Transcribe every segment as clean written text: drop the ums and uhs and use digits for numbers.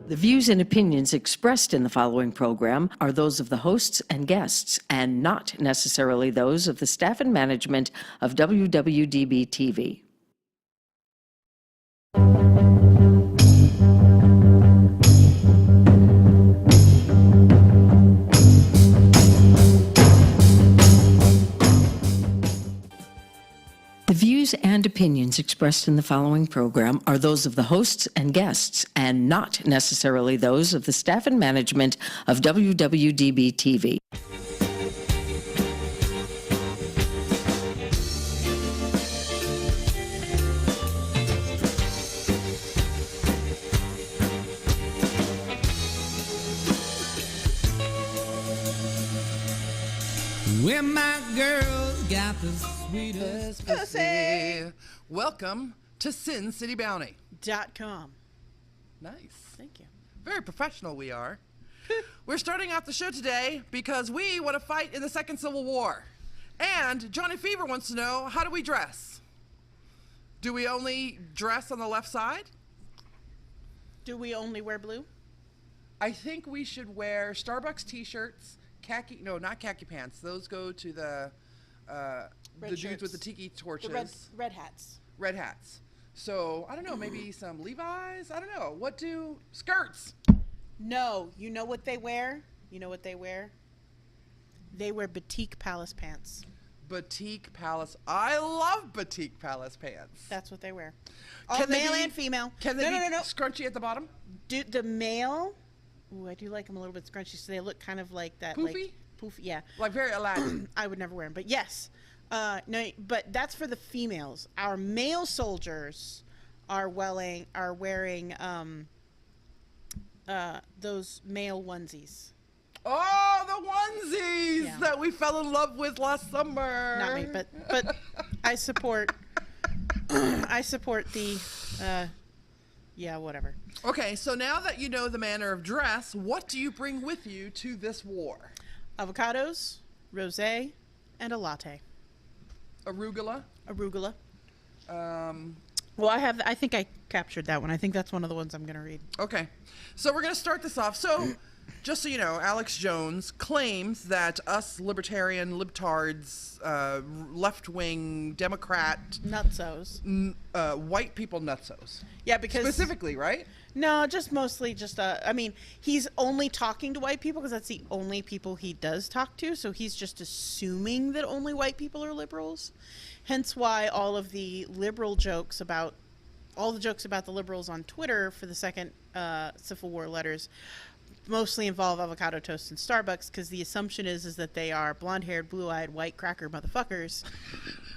The views and opinions expressed in the following program are those of the hosts and guests, and not necessarily those of the staff and management of WWDB-TV. The views and opinions expressed in the following program are those of the hosts and guests, and not necessarily those of the staff and management of WWDB-TV. Where my girls got the sweetest pussy. Welcome to SinCityBounty.com. Nice. Thank you. Very professional we are. We're starting off the show today because we want to fight in the Second Civil War. And Johnny Fever wants to know, how do we dress? Do we only dress on the left side? Do we only wear blue? I think we should wear Starbucks t-shirts, khaki, no, not khaki pants. Those go to the dudes with the tiki torches. The red hats. Red hats. So, I don't know, maybe some Levi's? I don't know. What do skirts? No. You know what they wear? They wear Batik Palace pants. Batik Palace. I love Batik Palace pants. That's what they wear. All male and female. Can they be scrunchy at the bottom? The male, ooh, I do like them a little bit scrunchy, so they look kind of like that. Poofy? Like, poofy, yeah. Like very Aladdin. I would never wear them, but yes. No, but that's for the females. Our male soldiers are wearing those male onesies. Oh, the onesies that we fell in love with last summer. Not me, but I support. I support the. Yeah, whatever. Okay, so now that you know the manner of dress, what do you bring with you to this war? Avocados, rosé, and a latte. Arugula. Well, I think I captured that one. I think that's one of the ones I'm going to read. Okay. So we're going to start this off. So, just so you know, Alex Jones claims that us libertarian, libtards, left-wing, Democrat... Nutsos. White people nutsos. Yeah, because... Specifically, right? No, just mostly just... I mean, he's only talking to white people because that's the only people he does talk to. So he's just assuming that only white people are liberals. Hence why all of the liberal jokes about... All the jokes about the liberals on Twitter for the second Civil War letters mostly involve avocado toast and Starbucks, because the assumption is that they are blonde-haired, blue-eyed, white cracker motherfuckers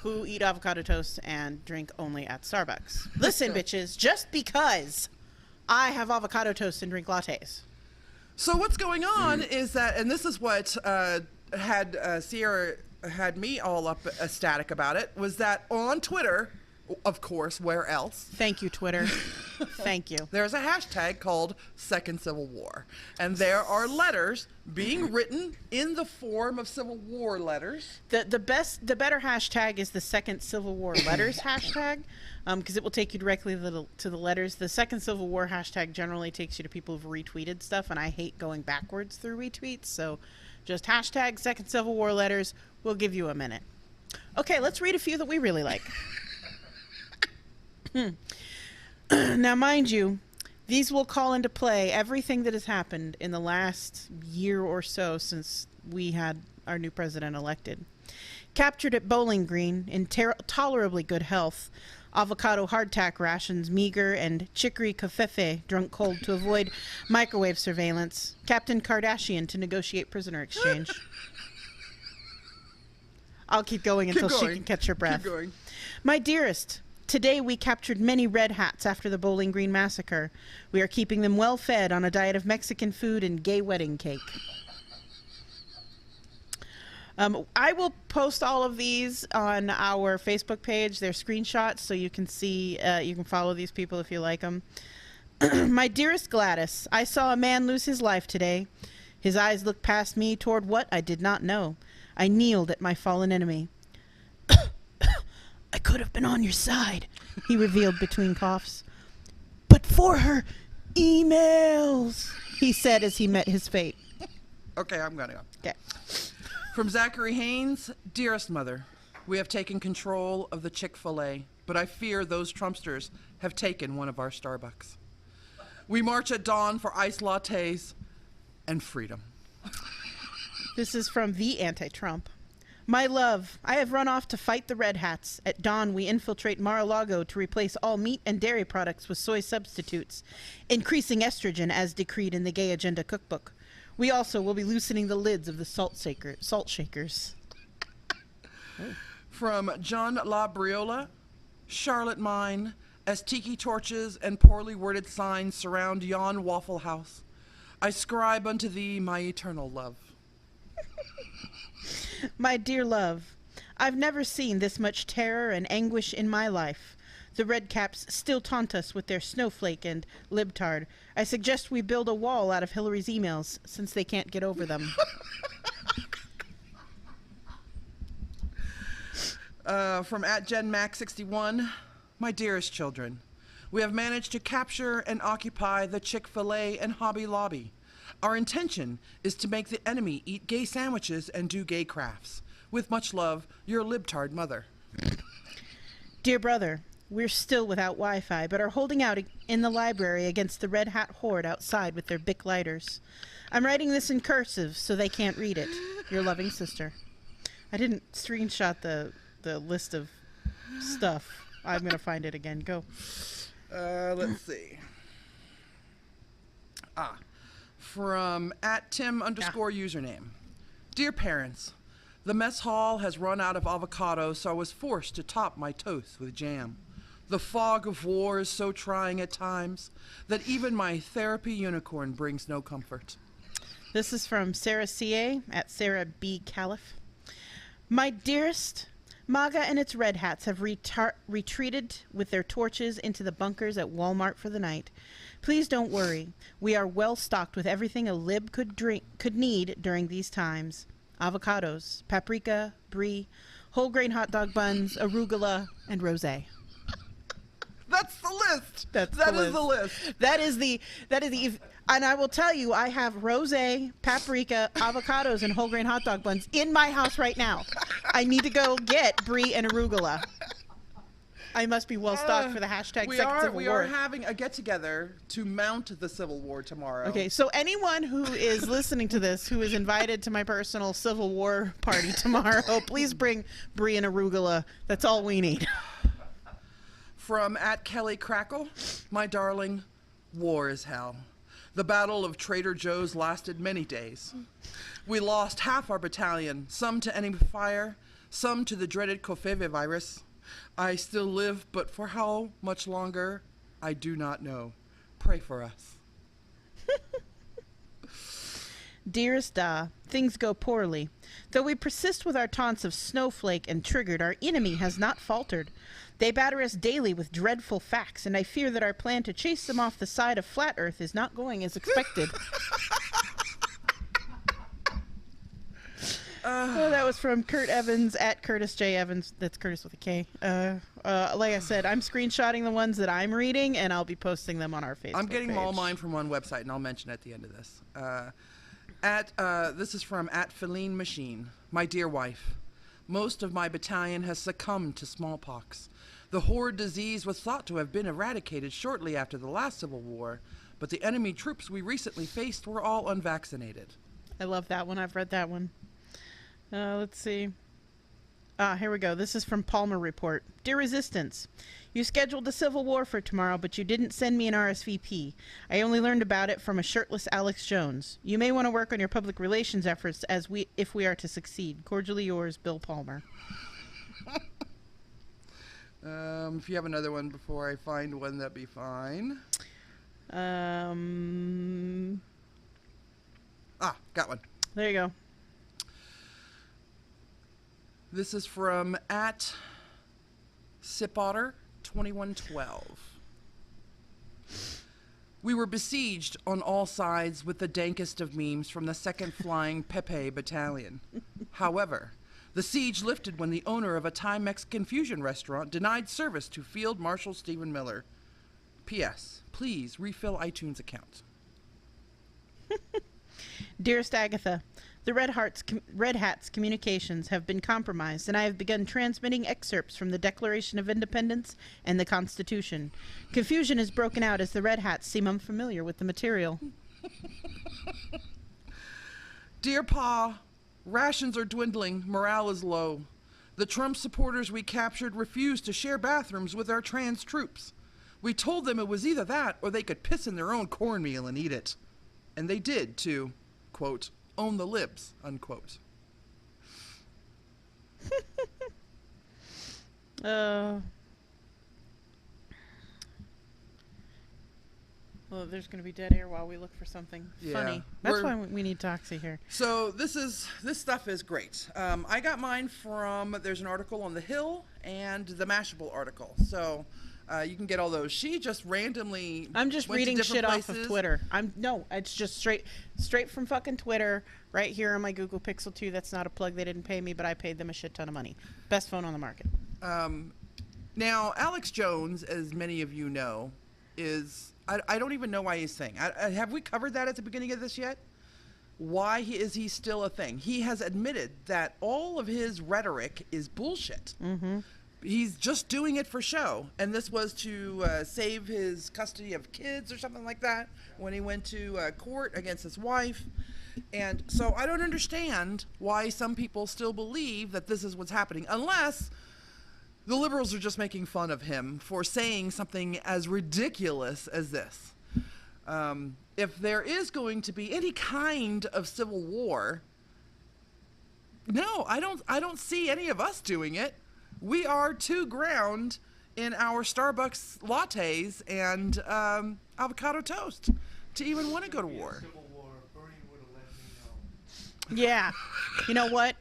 who eat avocado toast and drink only at Starbucks. Listen, bitches, just because I have avocado toast and drink lattes. So what's going on is that, and this is what Sierra had me all up ecstatic about it, was that on Twitter, of course, where else? Thank you, Twitter. Thank you. There's a hashtag called Second Civil War. And there are letters being written in the form of Civil War letters. The better hashtag is the Second Civil War letters hashtag, because it will take you directly to the letters. The Second Civil War hashtag generally takes you to people who've retweeted stuff, and I hate going backwards through retweets. So just hashtag Second Civil War letters. We'll give you a minute. Okay, let's read a few that we really like. Now, mind you, these will call into play everything that has happened in the last year or so since we had our new president elected. Captured at Bowling Green in tolerably good health, avocado hardtack rations meager, and chicory covfefe drunk cold to avoid microwave surveillance. Captain Kardashian to negotiate prisoner exchange. I'll keep going until she can catch her breath. Keep going. My dearest, today we captured many red hats after the Bowling Green massacre. We are keeping them well fed on a diet of Mexican food and gay wedding cake. I will post all of these on our Facebook page. They're screenshots, so you can see, you can follow these people if you like them. My dearest Gladys, I saw a man lose his life today. His eyes looked past me toward what I did not know. I kneeled at my fallen enemy. I could have been on your side, he revealed between coughs. But for her, Emails, he said as he met his fate. Okay, I'm gonna go. Okay. From Zachary Haynes, dearest mother, we have taken control of the Chick-fil-A, but I fear those Trumpsters have taken one of our Starbucks. We march at dawn for iced lattes and freedom. This is from the anti-Trump. My love, I have run off to fight the Red Hats. At dawn, we infiltrate Mar-a-Lago to replace all meat and dairy products with soy substitutes, increasing estrogen as decreed in the Gay Agenda cookbook. We also will be loosening the lids of the salt shakers. From John La Briola, Charlotte mine, as tiki torches and poorly worded signs surround yon Waffle House, I scribe unto thee my eternal love. My dear love, I've never seen this much terror and anguish in my life. The redcaps still taunt us with their snowflake and libtard. I suggest we build a wall out of Hillary's emails, since they can't get over them. From @GenMax61, my dearest children, we have managed to capture and occupy the Chick-fil-A and Hobby Lobby. Our intention is to make the enemy eat gay sandwiches and do gay crafts. With much love, your libtard mother. Dear brother, we're still without Wi-Fi, but are holding out in the library against the Red Hat horde outside with their Bic lighters. I'm writing this in cursive so they can't read it. Your loving sister. I didn't screenshot the list of stuff. I'm going to find it again. Go. Let's see. From @Tim_username. Dear parents, the mess hall has run out of avocado, so I was forced to top my toast with jam. The fog of war is so trying at times that even my therapy unicorn brings no comfort. This is from Sarah C.A. @Sarah B. Caliph. My dearest, MAGA and its Red Hats have retreated with their torches into the bunkers at Walmart for the night. Please don't worry. We are well stocked with everything a lib could need during these times. Avocados, paprika, brie, whole grain hot dog buns, arugula, and rosé. That's the list. That is the list. That is the, and I will tell you, I have rosé, paprika, avocados, and whole grain hot dog buns in my house right now. I need to go get brie and arugula. I must be well stocked for the hashtag Second Civil We War. are having a get-together to mount the Civil War tomorrow. Okay, so anyone who is listening to this who is invited to my personal Civil War party tomorrow, please bring brie and arugula. That's all we need. From @Kelly Crackle, my darling, war is hell. The Battle of Trader Joe's lasted many days. We lost half our battalion, some to enemy fire, some to the dreaded Kofeve virus. I still live, but for how much longer, I do not know. Pray for us. Dearest Da, things go poorly. Though we persist with our taunts of snowflake and triggered, our enemy has not faltered. They batter us daily with dreadful facts, and I fear that our plan to chase them off the side of flat Earth is not going as expected. That was from Kurt Evans @CurtisJ Evans. That's Curtis with a K. Like I said, I'm screenshotting the ones that I'm reading, and I'll be posting them on our Facebook I'm getting page. all mine from one website, and I'll mention at the end of this. This is from @Feline Machine. My dear wife, most of my battalion has succumbed to smallpox. The horde disease was thought to have been eradicated shortly after the last Civil War, but the enemy troops we recently faced were all unvaccinated. I love that one. I've read that one. Let's see. Here we go. This is from Palmer Report. Dear Resistance, you scheduled the Civil War for tomorrow, but you didn't send me an RSVP. I only learned about it from a shirtless Alex Jones. You may want to work on your public relations efforts if we are to succeed. Cordially yours, Bill Palmer. If you have another one before I find one, that'd be fine. Got one. There you go. This is from @Sipotter2112. We were besieged on all sides with the dankest of memes from the 2nd Flying Pepe Battalion. However, the siege lifted when the owner of a Thai Mexican fusion restaurant denied service to Field Marshal Stephen Miller. P.S. Please refill iTunes account. Dearest Agatha, the Red Hats' communications have been compromised, and I have begun transmitting excerpts from the Declaration of Independence and the Constitution. Confusion has broken out as the Red Hats seem unfamiliar with the material. Dear Pa, rations are dwindling, morale is low. The Trump supporters we captured refused to share bathrooms with our trans troops. We told them it was either that or they could piss in their own cornmeal and eat it. And they did to, quote, own the libs, unquote. Well, there's going to be dead air while we look for something funny. That's why we need Toxi here. So this stuff is great. I got mine from, there's an article on The Hill and the Mashable article. So you can get all those. She just randomly I'm just went to reading different shit places. off of Twitter. It's just straight from fucking Twitter right here on my Google Pixel 2. That's not a plug. They didn't pay me, but I paid them a shit ton of money. Best phone on the market. Now, Alex Jones, as many of you know, is... I don't even know why he's saying. Have we covered that at the beginning of this yet? Why is he still a thing? He has admitted that all of his rhetoric is bullshit. Mm-hmm. He's just doing it for show. And this was to save his custody of kids or something like that when he went to court against his wife. And so I don't understand why some people still believe that this is what's happening, unless... the liberals are just making fun of him for saying something as ridiculous as this. If there is going to be any kind of civil war, no, I don't see any of us doing it. We are too ground in our Starbucks lattes and avocado toast to even want to go to war. Yeah. You know what?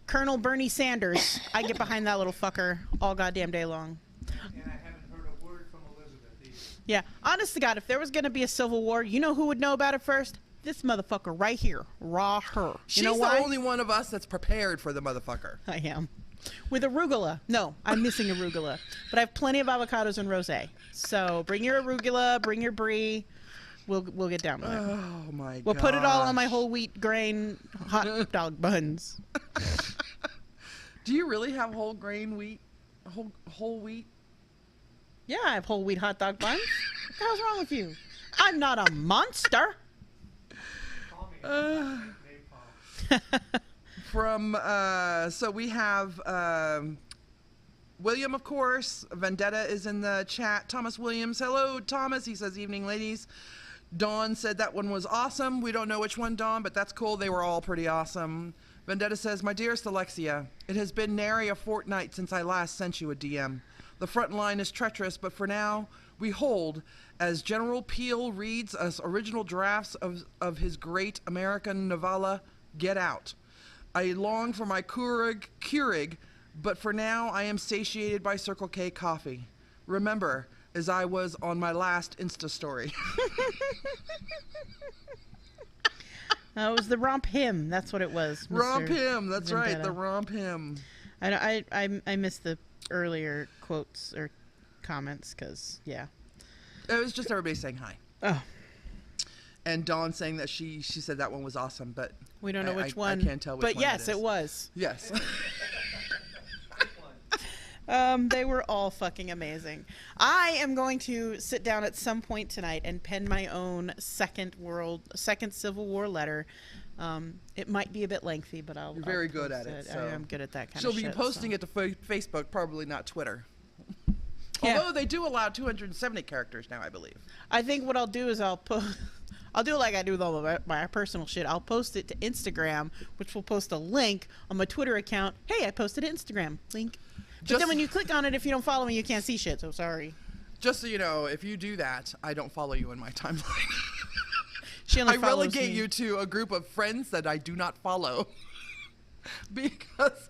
Colonel Bernie Sanders. I get behind that little fucker all goddamn day long. And I haven't heard a word from Elizabeth either. Yeah. Honest to God, if there was going to be a civil war, you know who would know about it first? This motherfucker right here. Raw her. She's you know why? the only one of us that's prepared for the motherfucker. I am. With arugula. No, I'm missing arugula. But I have plenty of avocados and rosé. So bring your arugula, bring your brie. We'll get down with it. Oh my god. We'll put it all on my whole wheat grain hot dog buns. Do you really have whole grain wheat? Whole wheat? Yeah, I have whole wheat hot dog buns. What the hell's wrong with you? I'm not a monster. So we have William, of course. Vendetta is in the chat. Thomas Williams. Hello, Thomas. He says, evening, ladies. Dawn said that one was awesome. We don't know which one, Dawn, but that's cool. They were all pretty awesome. Vendetta says, my dearest Elexia, it has been nary a fortnight since I last sent you a DM. The front line is treacherous, but for now, we hold as General Peel reads us original drafts of his great American novella, Get Out. I long for my Keurig, but for now, I am satiated by Circle K coffee. Remember, as I was on my last Insta story. It was the romp hymn. That's what it was. Romp Mr. hymn. That's Vendetta. right. The romp hymn. I missed the earlier quotes or comments because, yeah. It was just everybody saying hi. Oh. And Dawn saying that she said that one was awesome, but We don't know which one. I can't tell which but one yes, it is. it was. Yes. They were all fucking amazing. I am going to sit down at some point tonight and pen my own second Civil War letter. It might be a bit lengthy, but I'll. You're very I'll good post at it. I So am good at that kind She'll of be shit. posting it to Facebook, probably not Twitter. Yeah. Although they do allow 270 characters now, I believe. I think what I'll do is I'll do like I do with all of my personal shit. I'll post it to Instagram, which will post a link on my Twitter account. Hey, I posted an Instagram link. But then when you click on it, if you don't follow me, you can't see shit. So sorry. Just so you know, if you do that, I don't follow you in my timeline. She only I follows relegate me. you to a group of friends that I do not follow. Because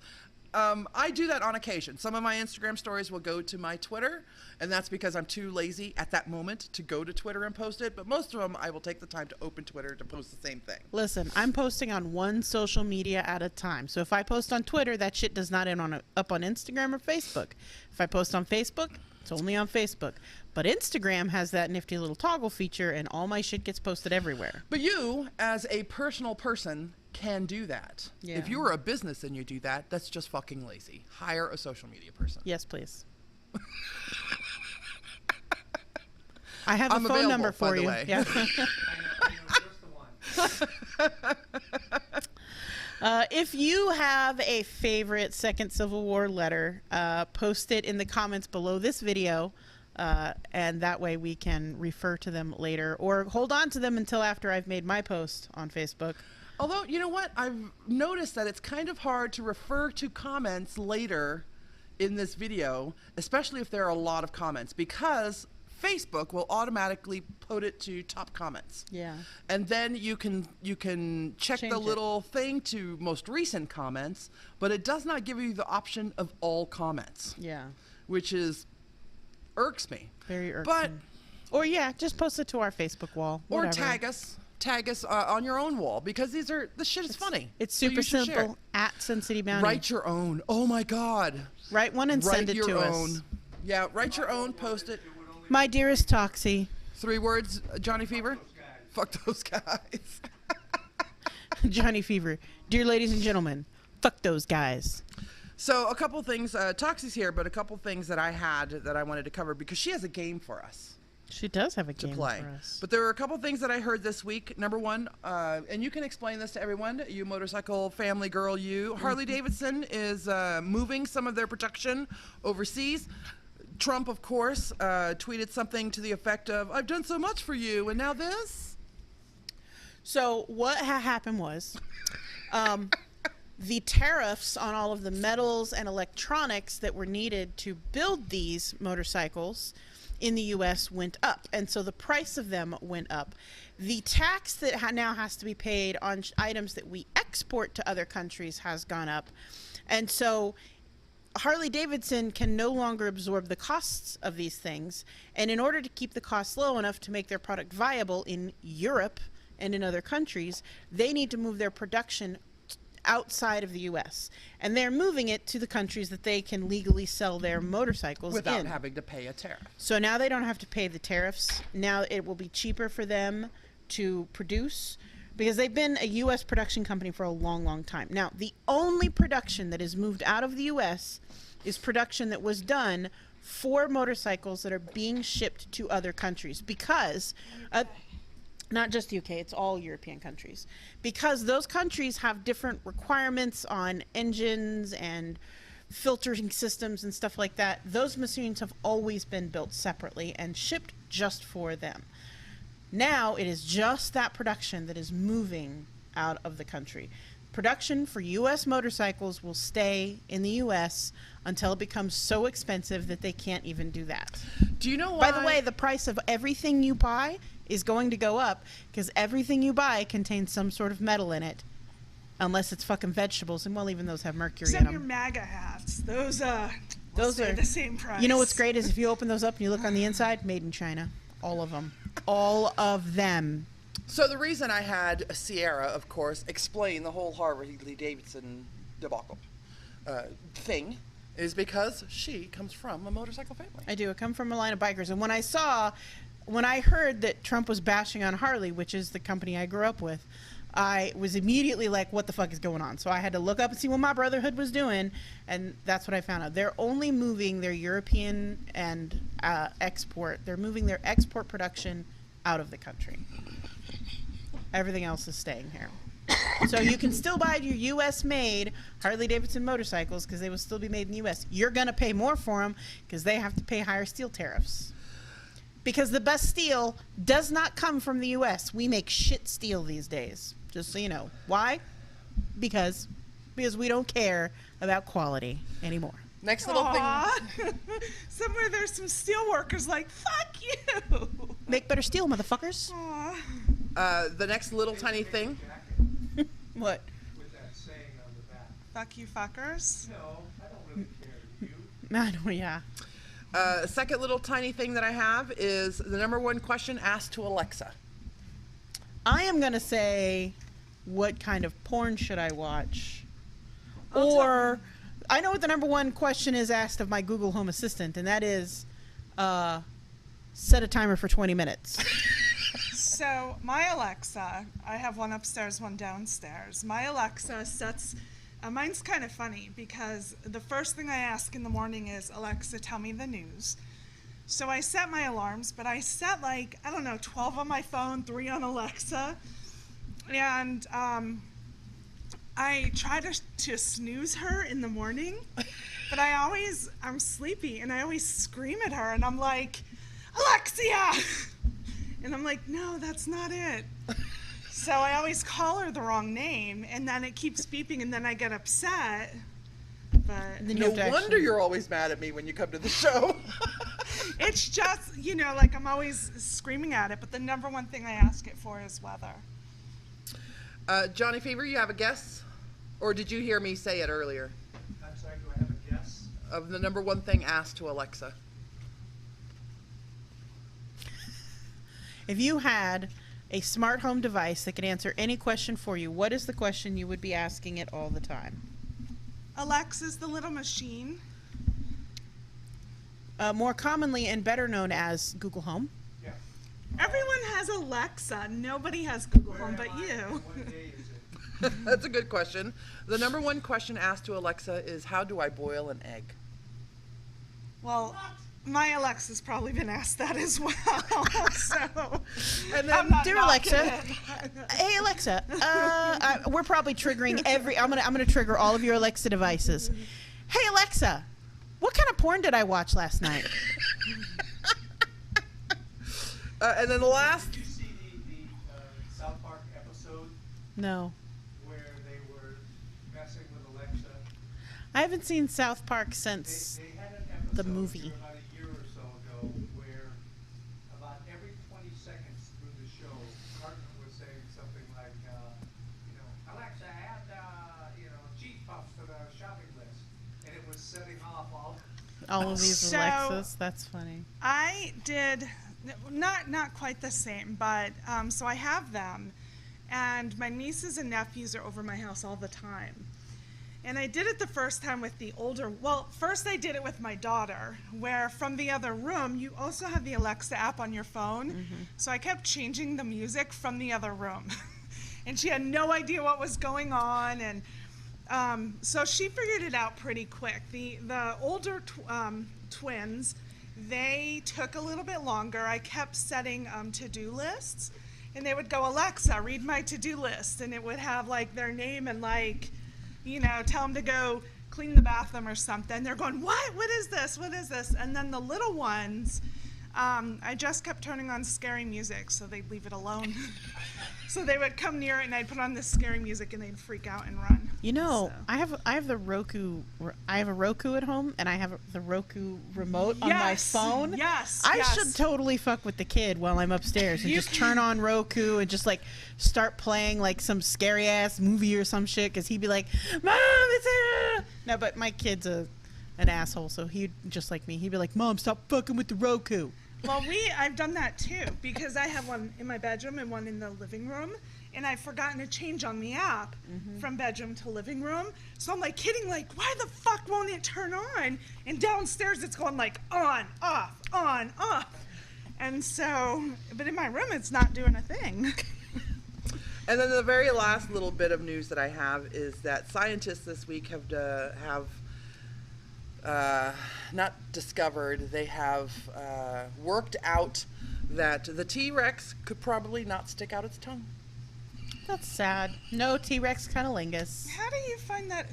I do that on occasion. Some of my Instagram stories will go to my Twitter, and that's because I'm too lazy at that moment to go to Twitter and post it. But most of them, I will take the time to open Twitter to post the same thing. Listen, I'm posting on one social media at a time. So if I post on Twitter, that shit does not end up on Instagram or Facebook. If I post on Facebook, It's only on Facebook. But Instagram has that nifty little toggle feature, and all my shit gets posted everywhere. But you, as a personal person, can do that. Yeah. If you were a business and you do that, that's just fucking lazy. Hire a social media person. Yes, please. I have I'm a phone available, number by for the you. way. Yeah. I know just the one. If you have a favorite Second Civil War letter, post it in the comments below this video, and that way we can refer to them later, or hold on to them until after I've made my post on Facebook. Although, you know what? I've noticed that it's kind of hard to refer to comments later in this video, especially if there are a lot of comments, because Facebook will automatically put it to top comments. Yeah. And then you can check Change the it. little thing to most recent comments, but it does not give you the option of all comments, Yeah. which irks me. Very irksome. But Or yeah, just post it to our Facebook wall. or whatever. tag us on your own wall, because this shit is funny. It's So super you should share simple. At Sin City it. Bounty. Write your own. Oh my God. Write one and Write send it your to own. us. Yeah, write your own. Post it. My dearest Toxi. 3 words. Johnny Fever. Fuck those guys. Johnny Fever. Dear ladies and gentlemen, fuck those guys. So a couple things. Toxi's here, but a couple things that I had that I wanted to cover, because she has a game for us She does have a to game play. for us. But there were a couple things that I heard this week. Number one, and you can explain this to everyone, you motorcycle family girl, you. Harley Davidson is moving some of their production overseas. Trump, of course, tweeted something to the effect of, "I've done so much for you, and now this." So what happened was, the tariffs on all of the metals and electronics that were needed to build these motorcycles in the U.S. went up, and so the price of them went up. The tax that now has to be paid on items that we export to other countries has gone up, and so Harley Davidson can no longer absorb the costs of these things, and in order to keep the costs low enough to make their product viable in Europe and in other countries, they need to move their production outside of the U.S. and they're moving it to the countries that they can legally sell their motorcycles Without in. having to pay a tariff. So now they don't have to pay the tariffs. Now it will be cheaper for them to produce, because they've been a U.S. production company for a long, long time. Now, the only production that is moved out of the U.S. is production that was done for motorcycles that are being shipped to other countries, because not just the UK, it's all European countries, because those countries have different requirements on engines and filtering systems and stuff like that. Those machines have always been built separately and shipped just for them. Now it is just that production that is moving out of the country. Production for U.S. motorcycles will stay in the U.S. until it becomes so expensive that they can't even do that. Do you know why? By the way, the price of everything you buy is going to go up, because everything you buy contains some sort of metal in it, unless it's fucking vegetables, and well, even those have mercury Except in your them. MAGA hats. Those Those stay are the same price. You know what's great is if you open those up and you look on the inside, made in China. All of them. All of them. So the reason I had Sierra, of course, explain the whole Harley Davidson debacle thing is because she comes from a motorcycle family. I do. I come from a line of bikers. And when I heard that Trump was bashing on Harley, which is the company I grew up with, I was immediately like, what the fuck is going on? So I had to look up and see what my brotherhood was doing, and that's what I found out. They're only moving their European and they're moving their export production out of the country. Everything else is staying here. So you can still buy your U.S.-made Harley Davidson motorcycles because they will still be made in the U.S. You're going to pay more for them because they have to pay higher steel tariffs. Because the best steel does not come from the U.S. We make shit steel these days, just so you know. Why? Because we don't care about quality anymore. Next little thing. Aw. Somewhere there's some steel workers like, fuck you. Make better steel, motherfuckers. Aw. The next little tiny thing. What? With that saying on the back. Fuck you fuckers. No, I don't really care. You? I know, yeah. Second little tiny thing that I have is the number one question asked to Alexa. I am going to say, what kind of porn should I watch? I'll Or, I know what the number one question is asked of my Google Home Assistant, and that is, Set a timer for 20 minutes. So my Alexa, I have one upstairs, one downstairs. My Alexa sets, mine's kind of funny because the first thing I ask in the morning is, Alexa, tell me the news. So I set my alarms, but I set like, I don't know, 12 on my phone, 3 on Alexa. And I try to snooze her in the morning, but I'm sleepy and I always scream at her and I'm like, Elexia! And I'm like, no, that's not it. So I always call her the wrong name and then it keeps beeping and then I get upset. But Then you No have to wonder actually- you're always mad at me when you come to the show. it's just, like I'm always screaming at it, but the number one thing I ask it for is weather. Johnny Fever, you have a guess? Or did you hear me say it earlier? I'm sorry, do I have a guess? Of the number one thing asked to Alexa. If you had a smart home device that could answer any question for you, what is the question you would be asking it all the time? Alexa's the little machine. More commonly and better known as Google Home. Yeah. Everyone has Alexa. Nobody has Google Home but Where am I you. and what day is it? That's a good question. The number one question asked to Alexa is, how do I boil an egg? Well, my Alexa's probably been asked that as well. So, And then, I'm not Dear knocking Alexa, it. hey Alexa, we're probably triggering I'm gonna trigger all of your Alexa devices. Hey Alexa, what kind of porn did I watch last night? and then the last, Did you see the South Park episode No, where they were messing with Alexa? I haven't seen South Park since. They had an episode The movie. about a year or so ago where about every 20 seconds through the show, Cartman was saying something like, Alexa, add, cheese puffs to the shopping list. And it was setting off All of these So- Alexas. That's funny. I did not quite the same, but so I have them, and my nieces and nephews are over my house all the time. And I did it the first time with the older. Well, first I did it with my daughter, where from the other room you also have the Alexa app on your phone. So I kept changing the music from the other room, and she had no idea what was going on, and so she figured it out pretty quick. The older twins, they took a little bit longer. I kept setting to-do lists, and they would go, Alexa, read my to-do list, and it would have like their name and like, tell them to go clean the bathroom or something. They're going, what? What is this? What is this? And then the little ones, I just kept turning on scary music so they'd leave it alone. So they would come near it and I'd put on this scary music and they'd freak out and run. So. So. I have the Roku. I have a Roku at home, and I have the Roku remote on my phone. Yes. I yes. should totally fuck with the kid while I'm upstairs and just turn on Roku and just like start playing like some scary ass movie or some shit, because he'd be like, Mom, it's a... No, but my kid's an asshole, so he'd just like me. He'd be like, Mom, stop fucking with the Roku. Well, I've done that too, because I have one in my bedroom and one in the living room, and I've forgotten to change on the app from bedroom to living room. So I'm like kidding, like, why the fuck won't it turn on? And downstairs it's going like on, off, on, off. And so, but in my room it's not doing a thing. and then the very last little bit of news that I have is that scientists this week have not discovered, they have worked out that the T-Rex could probably not stick out its tongue. That's sad. No T-Rex cunnilingus. How do you find that?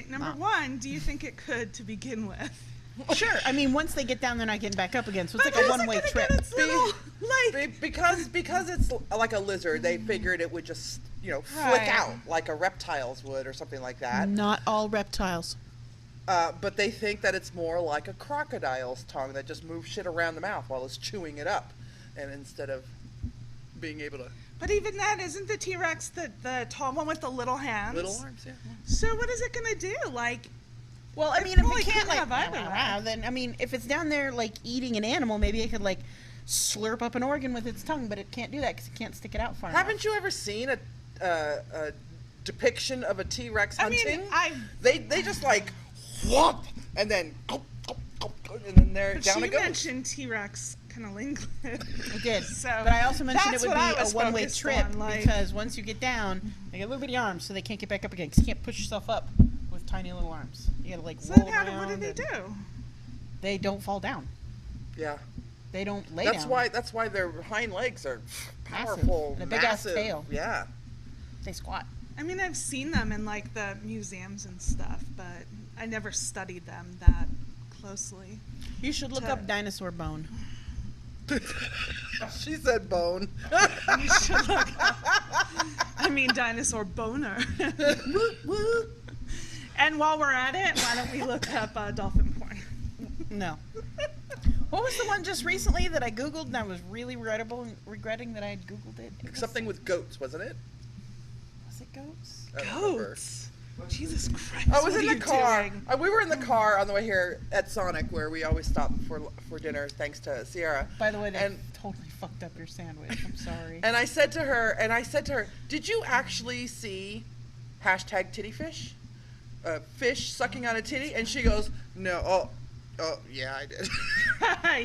Number one, do you think it could to begin with? Sure. I mean, once they get down, they're not getting back up again. So it's like But a is it one-way gonna trip. get its little, Because it's like a lizard, they figured it would just, flick Right. out like a reptile's would or something like that. Not all reptiles. But they think that it's more like a crocodile's tongue that just moves shit around the mouth while it's chewing it up, and instead of being able to But even that, isn't the T-Rex the tall one with the little hands? little arms, yeah. So what is it gonna do? Like, Well, I It mean, if probably it can't couldn't like, have either. then I mean, if it's down there like eating an animal, maybe it could like slurp up an organ with its tongue, but it can't do that because it can't stick it out far enough. Haven't you ever seen a depiction of a T-Rex I mean, hunting? I They just like whomp and then and then they're But down she it goes. mentioned T-Rex cunnilingus. I did. So but I also mentioned it that's would what I be a was one-way focused trip on, like- because once you get down, they get little bitty arms, so they can't get back up again. 'Cause you can't push yourself up with tiny little arms. You gotta like So roll then around. what do they and do? They don't fall down. Yeah. They don't lay That's down. That's why their hind legs are Massive. powerful. And a big-ass massive. tail. Yeah. They squat. I mean, I've seen them in like the museums and stuff, but I never studied them that closely. You should look up dinosaur bone. She said bone. You should look up. I mean, dinosaur boner. And while we're at it, why don't we look up dolphin porn? No. What was the one just recently that I Googled and I was really regretting that I had Googled it? It was- Something with goats, wasn't it? Was it goats? I don't remember. Goats. Jesus Christ. I was what in are the you car. doing? We were in the car on the way here at Sonic, where we always stop for dinner, thanks to Sierra. By the way, they And- totally fucked up your sandwich. I'm sorry. And I said to her, did you actually see hashtag tittyfish? Fish sucking on a titty? And she goes, no. Oh, yeah, I did.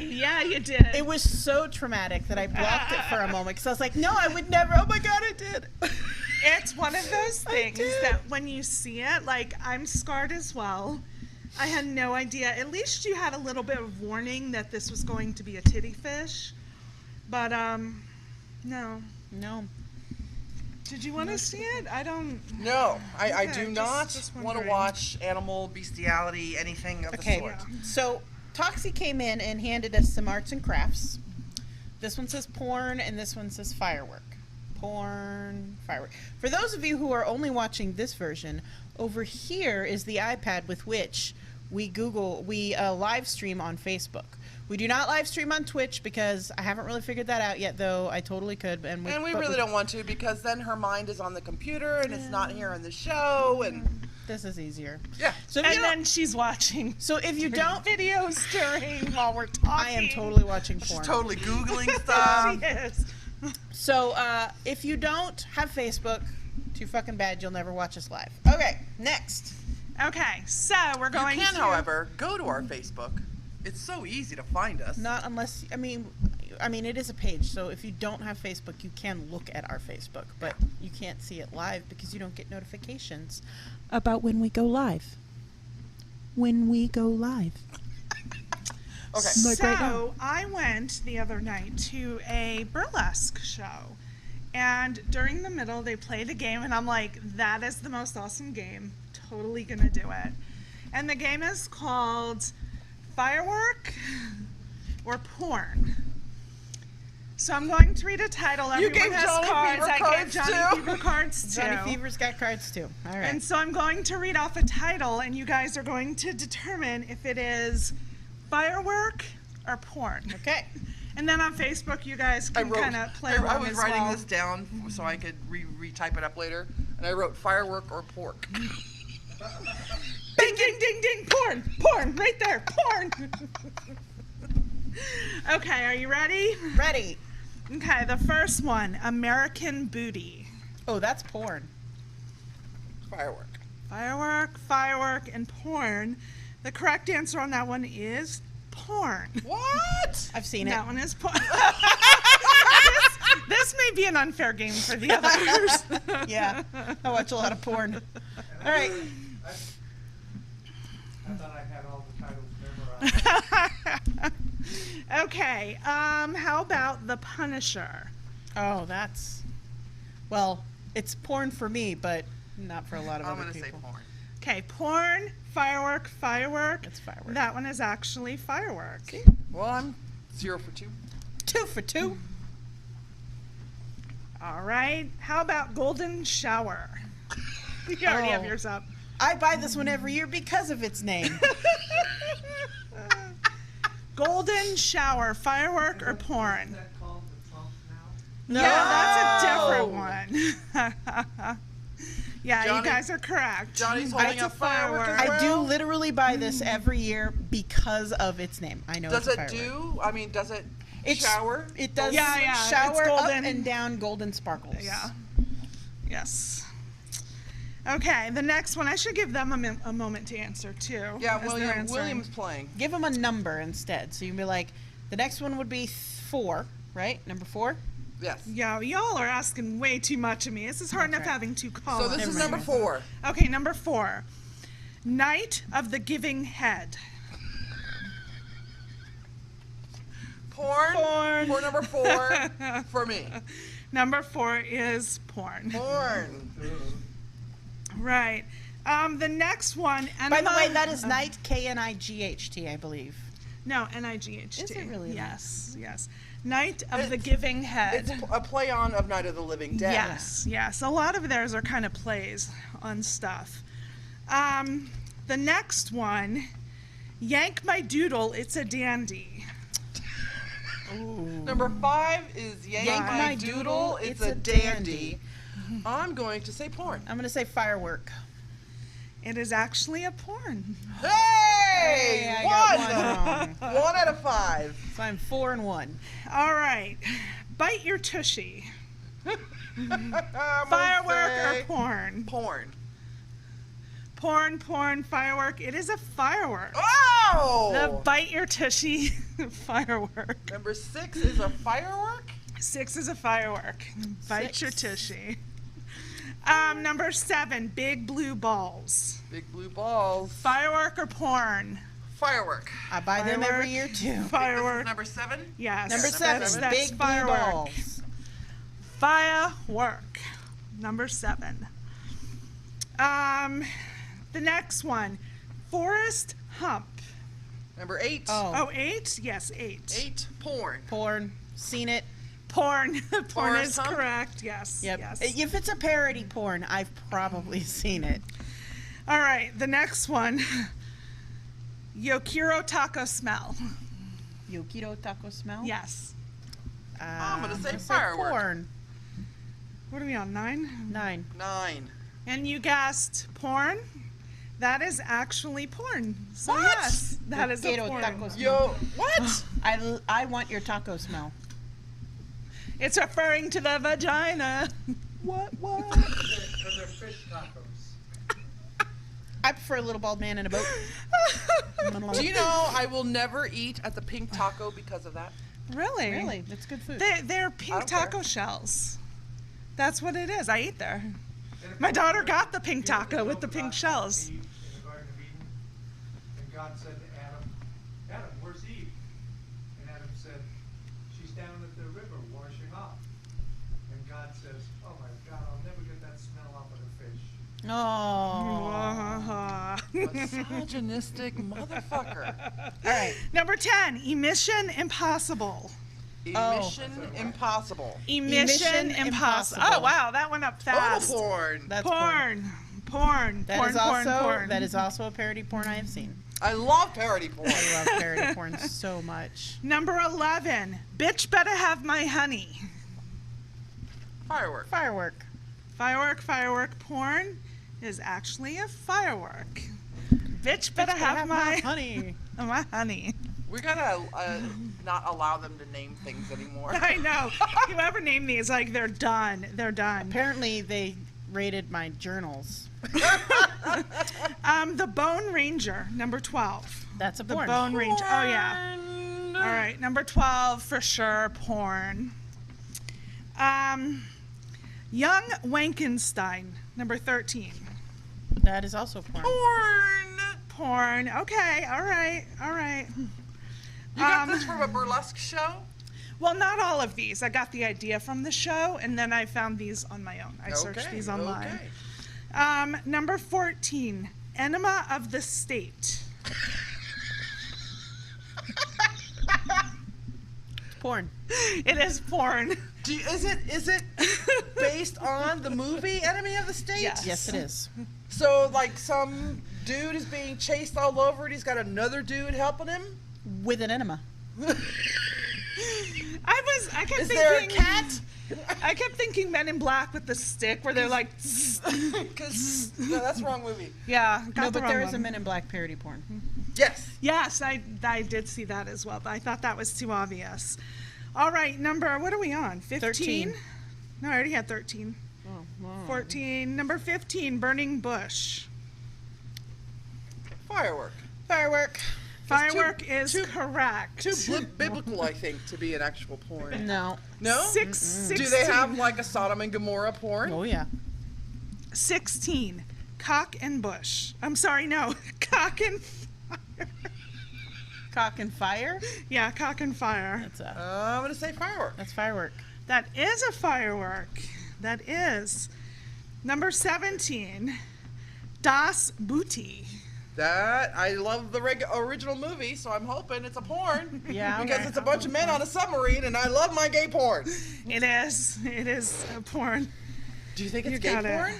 Yeah, you did. It was so traumatic that I blocked it for a moment because I was like, no, I would never. Oh my God, I did. It's one of those things did. that when you see it, like I'm scarred as well. I had no idea. At least you had a little bit of warning that this was going to be a titty fish. But no. No. Did you want to see it? I don't. No, I Okay, do just not want to wondering. watch animal bestiality, anything of Okay, the sort. so Toxi came in and handed us some arts and crafts. This one says porn and this one says firework. Porn, firework. For those of you who are only watching this version, over here is the iPad with which we live stream on Facebook. We do not live stream on Twitch because I haven't really figured that out yet, though I totally could. And we but really don't want to, because then her mind is on the computer and it's not here on the show, and This is easier. yeah. So if And you don't- then she's watching so if you don't, videos during while we're talking. I am totally watching porn. She's totally Googling stuff. She is. So, if you don't have Facebook, too fucking bad, you'll never watch us live. Okay, next. Okay, so we're You going can, to. however, go to our Facebook. It's so easy to find us. Not unless, I mean, it is a page, so if you don't have Facebook, you can look at our Facebook, but you can't see it live because you don't get notifications about when we go live. When we go live. Okay. Like right now. So I went the other night to a burlesque show, and during the middle they played a game, and I'm like, that is the most awesome game. Totally gonna do it. And the game is called Firework or Porn. So I'm going to read a title. You Everyone gave has Johnny cards. Fever I cards gave Johnny too? Fever cards too. Johnny Fever's got cards too. All right. And so I'm going to read off a title, and you guys are going to determine if it is firework or porn. Okay. And then on Facebook, you guys I can wrote. kind of play I along was as writing well. this down so I could retype it up later, and I wrote firework or pork. Ding, ding, ding, ding, porn, porn, right there, porn. Okay, are you ready? Ready. Okay, the first one, American Booty. Oh, that's porn. Firework. Firework, firework, and porn. The correct answer on that one is porn. What? I've seen it. That one is porn. this may be an unfair game for the others. Yeah. I watch a lot of porn. All right. I thought I had all the titles memorized. Okay, how about The Punisher? Oh, that's, well, it's porn for me, but not for a lot of I'm other gonna say people. porn. Okay, porn, firework, firework. It's firework. That one is actually firework. Well, I'm 0 for 2. 2 for 2. All right, how about Golden Shower? You already have Oh. yours up. I buy this one every year because of its name. Golden Shower, firework or porn? Is that called the Trump now? No. Yeah, that's a different one. Yeah, Johnny- you guys are correct. Johnny's holding It's a firework as I well. do literally buy this every year because of its name. I know Does it's a it firework. do? I mean, does it It's, shower? It does Yeah, shower it's up golden. and down golden sparkles. Yeah. Yes. Okay, the next one, I should give them a moment to answer too. Yeah, as they're answering. William's playing. Give them a number instead. So you can be like, the next one would be 4, right? Number 4? Yes. Yeah, y'all are asking way too much of me. This is hard That's enough right. having 2 So callers. this is number 4. Okay, number 4. Night of the Giving Head. Porn. Porn. For number 4 for me. Number 4 is porn. Porn. Right. The next one. By the way, that is night, K-N-I-G-H-T, I believe. No, N-I-G-H-T. Is it really? Yes, yes. Night of the It's- Giving Head. It's a play on of Night of the Living Dead. Yes, yes. A lot of theirs are kind of plays on stuff. The next one, Yank My Doodle, It's a Dandy. Number 5 is Yank My Doodle, It's a Dandy. I'm going to say porn. I'm going to say firework. It is actually a porn. Hey! I got one wrong. 1 out of 5. So I'm 4 and 1. All right. Bite Your Tushy. I'm gonna Firework say or porn? Porn. Porn, firework. It is a firework. The Oh! Bite Your Tushy firework. Number 6 is a firework. 6 is a firework. Bite 6. Your Tushy. Number 7, Big Blue Balls. Big blue balls. Firework or porn? Firework. I buy them Firework. every year, too. This is Firework. number 7. Yes. Number 7, that's big blue firework. balls. Firework. Number 7. The next one, Forest Hump. Number 8. Oh, 8? Yes, 8. 8. Porn. Porn. Seen it. Porn. Porn Forest is Hump? correct. Yes. Yep. Yes. If it's a parody porn, I've probably seen it. All right. The next one, Yokiro Taco Smell. Yokiro taco smell? Yes. I'm gonna say gonna firework. Porn. What are we on? 9? 9. 9. And you guessed porn. That is actually porn. So What? yes, that is a Yokiro porn. taco smell. Yo, what? I want your taco smell. It's referring to the vagina. What? Because they're fish tacos. I prefer a little bald man in a boat. Do you know I will never eat at the Pink Taco because of that? Really? Really? That's good food. They're pink I don't care. taco shells. That's what it is. I eat there. And of My course, daughter you got the pink know taco with the about pink shells. Eve in the Garden of Eden? And God said to Adam, Adam, where's Eve? And Adam said, she's down at the river washing off. And God says, oh my God, I'll never get that smell off of the fish. Oh. Misogynistic motherfucker. All right. Number 10, Emission Impossible. Emission Impossible. Emission Impossible. Impossible. Oh, wow, that went up fast. Total porn. That's Porn. Porn. That Porn, is porn, also porn. that is also a parody porn I have seen. I love parody porn. I love parody porn so much. Number 11, Bitch Better Have My Honey. Firework. Firework. Firework, porn is actually a firework. Bitch better have my honey. my honey. We gotta not allow them to name things anymore. I know. Whoever named these, like, they're done. They're done. Apparently they rated my journals. The Bone Ranger, number 12. That's a The porn. Bone Ranger. Oh, yeah. All right, number 12 for sure, porn. Young Wankenstein, number 13. That is also porn. Porn. Okay, all right. You got this from a burlesque show? Well, not all of these. I got the idea from the show, and then I found these on my own. I searched these online. Okay. Number 14, Enema of the State. Porn. It is porn. Is it based on the movie Enemy of the State? Yes. Yes, it is. So, like, some dude is being chased all over and he's got another dude helping him? With an enema. I kept Is thinking. there a cat? I kept thinking Men in Black with the stick, where they're like. Because, no, that's the wrong movie. Yeah. Got No, the but wrong there is a one. Men in Black parody porn. Yes. Yes, I did see that as well, but I thought that was too obvious. All right, what are we on? 15? 13. No, I already had 13. Oh. 14. Number 15, burning bush. Firework. Firework. Firework is correct. Too biblical, I think, to be an actual porn. No. No? 16. Do they have like a Sodom and Gomorrah porn? Oh, yeah. 16, cock and bush. I'm sorry, no. Cock and fire. Cock and fire? Yeah, cock and fire. I'm going to say firework. That's firework. That is a firework. That is. Number 17, Das Booty. That, I love the original movie, so I'm hoping it's a porn. Yeah. Because it's a bunch of men on a submarine, and I love my gay porn. It is. It is a porn. Do you think it's You gay got it. porn?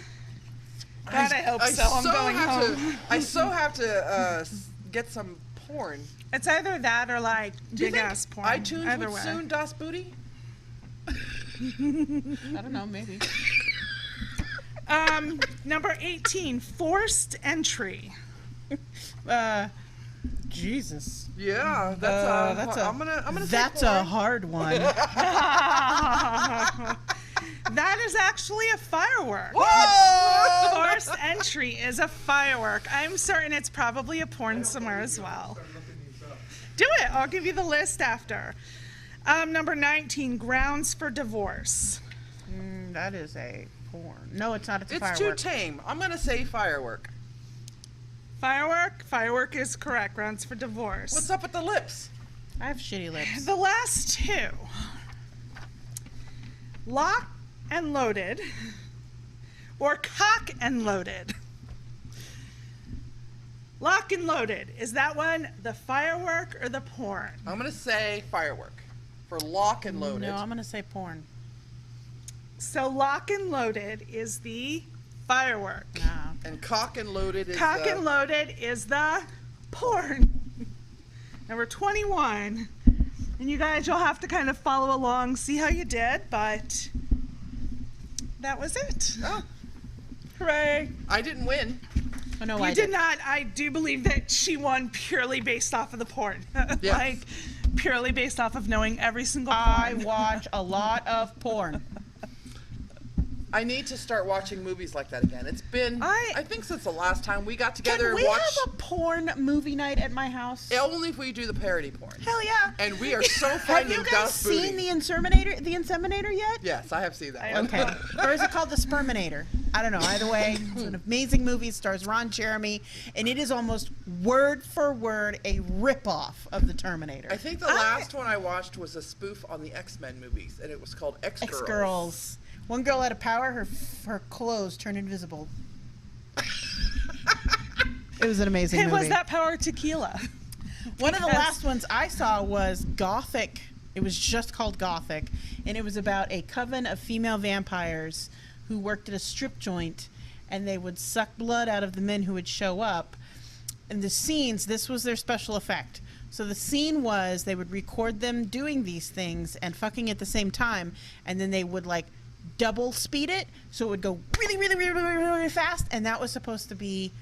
God, I hope so. I'm going home. I so have to get some porn. It's either that or like Do you big think ass porn. iTunes Either would way. soon Das Booty? I don't know, maybe. Number 18, forced entry. Jesus. Yeah, that's a. I'm gonna. say That's porn. a hard one. That is actually a firework. Whoa! Forced entry is a firework. I'm certain it's probably a porn somewhere as well. Do it. I'll give you the list after. Number 19, grounds for divorce. That is a porn. No, it's not. It's a It's firework. too tame. I'm gonna say firework. Firework? Firework is correct. Grounds for divorce. What's up with the lips? I have shitty lips. The last two. Lock and loaded or cock and loaded. Lock and loaded. Is that one the firework or the porn? I'm gonna say firework for lock and loaded. No, I'm gonna say porn. So lock and loaded is the firework. Nah. And cock and loaded is Cock and loaded is the porn. Number 21. And you guys, you'll have to kind of follow along, see how you did, but that was it. Oh, Hooray. I didn't win. Oh, no, You I did not. I do believe that she won purely based off of the porn. Yes. Like, purely based off of knowing every single I porn. watch a lot of porn. I need to start watching movies like that again. It's been, I- I think, since the last time we got together Can we and watched. have a porn movie night at my house? Only if we do the parody porn. Hell yeah. And we are so Have finding you guys Das Booty. seen the Inseminator yet? Yes, I have seen that one. Okay. Or is it called the Sperminator? I don't know. Either way, it's an amazing movie. It stars Ron Jeremy, and it is almost word for word a ripoff of the Terminator. I think the last one I watched was a spoof on the X-Men movies, and it was called X-Girls. X-Girls. One girl had a power, her clothes turned invisible. It was an amazing It movie. was that power tequila. One of the Because- last ones I saw was Gothic. It was just called Gothic, and it was about a coven of female vampires who worked at a strip joint, and they would suck blood out of the men who would show up. And the scenes, this was their special effect. So the scene was they would record them doing these things and fucking at the same time, and then they would like double speed it, so it would go really, really, really, really, really fast, and that was supposed to be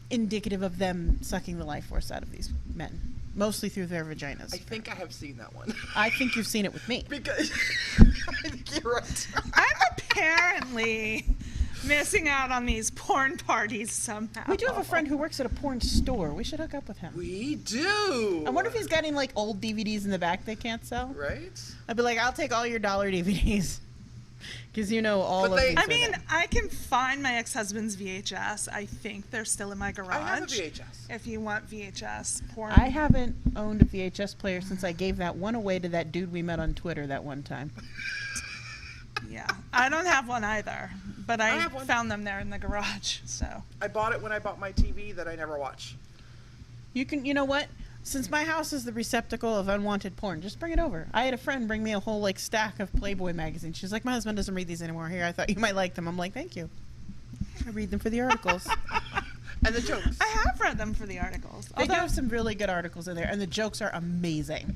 indicative of them sucking the life force out of these men, mostly through their vaginas. I think I have seen that one. I think you've seen it with me. Because I think you're right. I'm apparently missing out on these porn parties somehow. We do have a friend who works at a porn store. We should hook up with him. We do. I wonder if he's got any like old DVDs in the back they can't sell. Right? I'd be like, I'll take all your dollar DVDs. Because you know all But of they- these. I are mean, there. I can find my ex-husband's VHS. I think they're still in my garage. I have a VHS. If you want VHS porn. I haven't owned a VHS player since I gave that one away to that dude we met on Twitter that one time. Yeah. I don't have one either, but I have one. found them there in the garage. So I bought it when I bought my TV that I never watch. You know what? Since my house is the receptacle of unwanted porn, just bring it over. I had a friend bring me a whole like stack of Playboy magazines. She's like, my husband doesn't read these anymore. Here, I thought you might like them. I'm like, thank you. I read them for the articles. And the jokes. I have read them for the articles. They do Although, have some really good articles in there, and the jokes are amazing.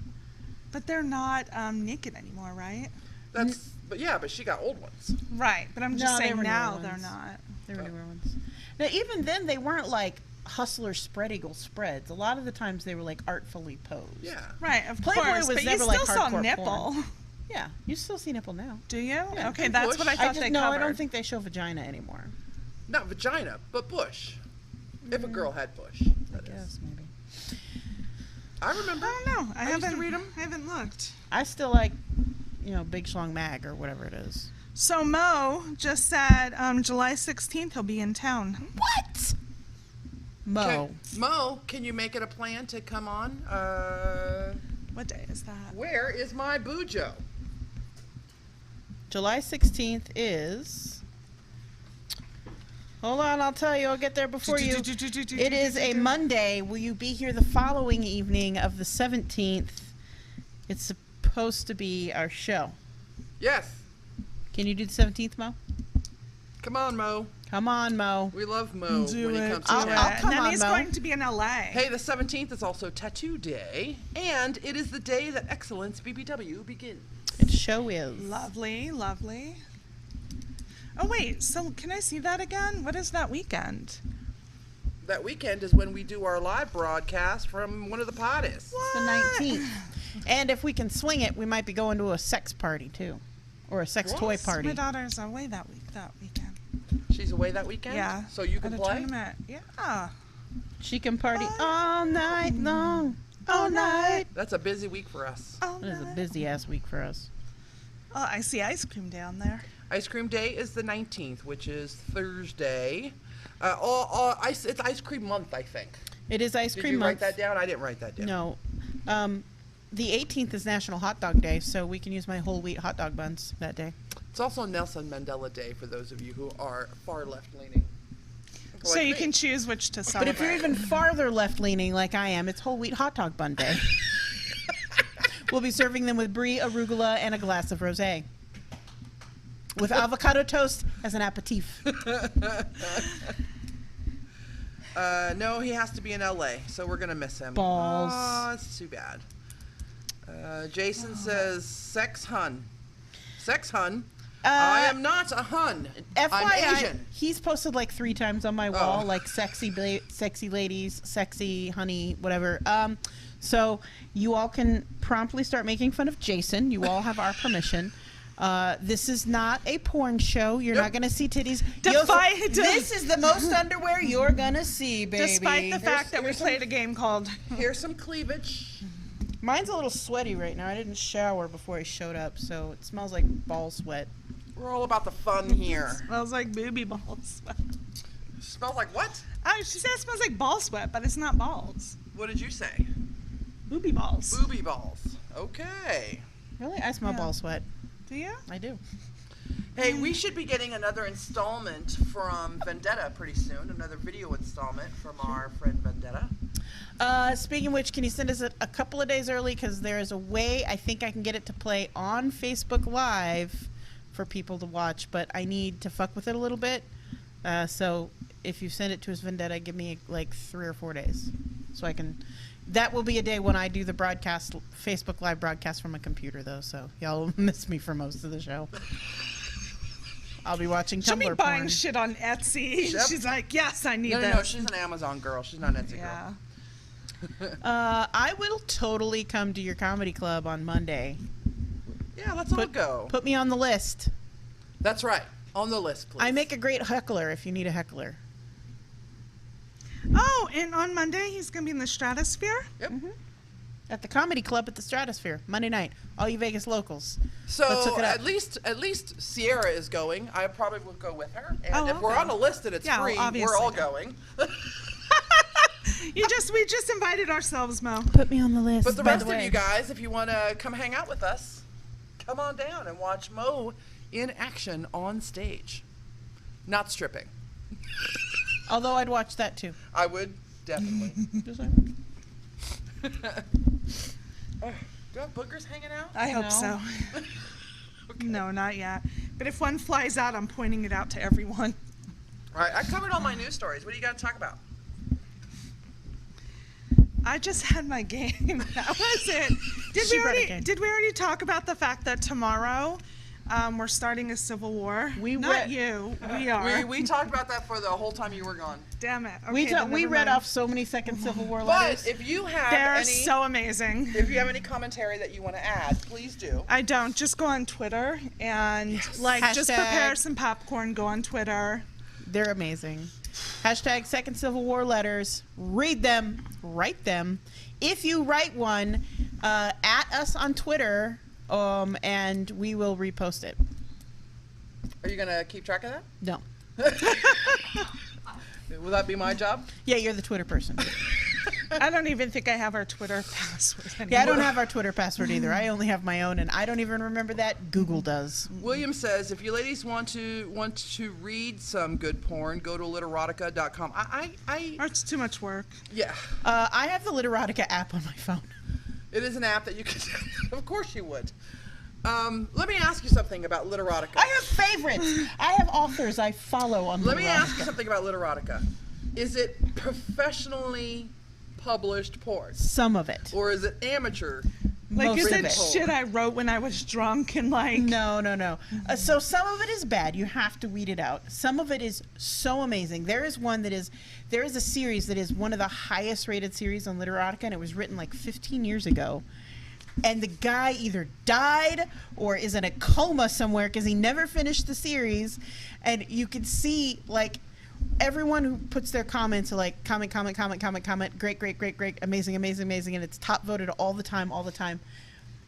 but they're not naked anymore, right? That's, but yeah, but she got old ones. Right. But I'm just No, they saying were newer now they're ones. not. They were newer ones. Now, even then, they weren't like hustler spread eagle spreads. A lot of the times, they were like artfully posed. Yeah. Right, of Playboy course. was but never you like still saw hardcore nipple. porn. Yeah, you still see nipple now. Do you? Yeah. Okay, And that's bush. what I thought they no, covered. I don't think they show vagina anymore. Not vagina, but bush. If a girl had bush, that is. Yes, maybe. I remember. I don't know. I used to haven't read 'em. I haven't looked. I still like, Big Schlong Mag or whatever it is. So Mo just said July 16th he'll be in town. What? Mo. Mo, can you make it a plan to come on? What day is that? Where is my Bujo? July 16th is... Hold on, I'll tell you. I'll get there before you. It is a Monday. Will you be here the following evening of the 17th? It's supposed to be our show. Yes. Can you do the 17th, Mo? Come on, Mo. Come on, Mo. We love Mo Do when he it. comes to I'll town. come and then on, he's Mo. going to be in LA. Hey, the 17th is also Tattoo Day, and it is the day that Excellence BBW begins. It show is. Lovely, lovely. Oh wait, so can I see that again? What is that weekend? That weekend is when we do our live broadcast from one of the parties. It's the 19th. And if we can swing it, we might be going to a sex party, too. Or a sex What? toy party. My daughter's away that weekend. She's away that weekend? Yeah. So you can at a play? tournament. Yeah. She can party all night long. All night. That's a busy week for us. Oh, It is a busy-ass week for us. Oh, I see ice cream down there. Ice Cream Day is the 19th, which is Thursday. It's Ice Cream Month, I think. It is ice Did cream you month. write that down? I didn't write that down. No. The 18th is National Hot Dog Day, so we can use my whole wheat hot dog buns that day. It's also Nelson Mandela Day for those of you who are far left-leaning. So Like you me. can choose which to But celebrate. if you're even farther left-leaning like I am, it's whole wheat hot dog bun day. We'll be serving them with brie, arugula, and a glass of rosé. With avocado toast as an aperitif. No, he has to be in LA, so we're going to miss him. Balls. Oh, it's too bad. Jason says, Sex Hun. Sex Hun? I am not a Hun. I'm FYI, Asian. he's posted like 3 times on my wall, Oh. like sexy ladies, sexy honey, whatever. So you all can promptly start making fun of Jason. You all have our permission. This is not a porn show. You're Nope. not going to see titties. This is the most underwear you're going to see, baby. Despite the fact that we here's played a game called Here's some cleavage. Mine's a little sweaty right now. I didn't shower before I showed up, so it smells like ball sweat. We're all about the fun here. Smells like booby ball sweat. Smells like what? Oh, she said it smells like ball sweat, but it's not balls. What did you say? Booby balls. Booby balls. Okay. Really? I smell Yeah. ball sweat. Do you? I do. Hey, we should be getting another installment from Vendetta pretty soon. Another video installment from our friend Vendetta. Speaking of which, can you send us a couple of days early? Because there is a way I think I can get it to play on Facebook Live for people to watch, but I need to fuck with it a little bit. So if you send it to us, Vendetta, give me like 3 or 4 days. So I can... That will be a day when I do the broadcast, Facebook Live broadcast from a computer, though, so y'all will miss me for most of the show. I'll be watching She'll Tumblr be buying porn. shit on Etsy. Yep. She's like, yes, I need No, this. no, she's an Amazon girl. She's not an Etsy Yeah. girl. I will totally come to your comedy club on Monday. Yeah, let's all go. Put me on the list. That's right. On the list, please. I make a great heckler if you need a heckler. Oh, and on Monday he's gonna be in the Stratosphere. Yep. At the comedy club at the Stratosphere, Monday night. All you Vegas locals. Let's So hook it up. at least Sierra is going. I probably will go with her. And Oh, if we're okay. on a list and it's Yeah, free, obviously we're all go. going. We just invited ourselves, Mo. Put me on the list. But the by rest the way. of you guys, if you want to come hang out with us, come on down and watch Mo in action on stage. Not stripping. Although I'd watch that too. I would definitely. Just saying. Oh, do you have boogers hanging out? I hope No. so. No, not yet. But if one flies out, I'm pointing it out to everyone. All right, I covered all my news stories. What do you got to talk about? I just had my game. That was it. She brought a game. Did we already talk about the fact that tomorrow We're starting a civil war. We Not you. We are. We talked about that for the whole time you were gone. Damn it. Okay, We then we never read mind. off so many Second Civil War letters. But if you have They're any, so amazing. if you have any commentary that you want to add, please do. I don't. Just go on Twitter and just Hashtag- prepare some popcorn. Go on Twitter. They're amazing. Hashtag Second Civil War letters. Read them. Write them. If you write one, at us on Twitter, and we will repost it. Are you gonna keep track of that? No. Will that be my job? Yeah, you're the Twitter person. I don't even think I have our Twitter password anymore. Yeah, I don't have our Twitter password either. I only have my own, and I don't even remember that. Google does. William says, if you ladies want to read some good porn, go to literotica.com. Or it's too much work. Yeah, I have the Literotica app on my phone. it is an app that you can. Of course you would. Let me ask you something about literotica. I have favorites. I have authors I follow on Let me ask you Literotica. something about literotica. Is it professionally published porn, Some of it. or is it amateur? Like, Most is of it it. shit I wrote when I was drunk and like... No. So some of it is bad. You have to weed it out. Some of it is so amazing. There is a series that is one of the highest rated series on Literotica, and it was written like 15 years ago. And the guy either died or is in a coma somewhere because he never finished the series. And you can see like everyone who puts their comments are like comment, great, amazing, and it's top voted all the time.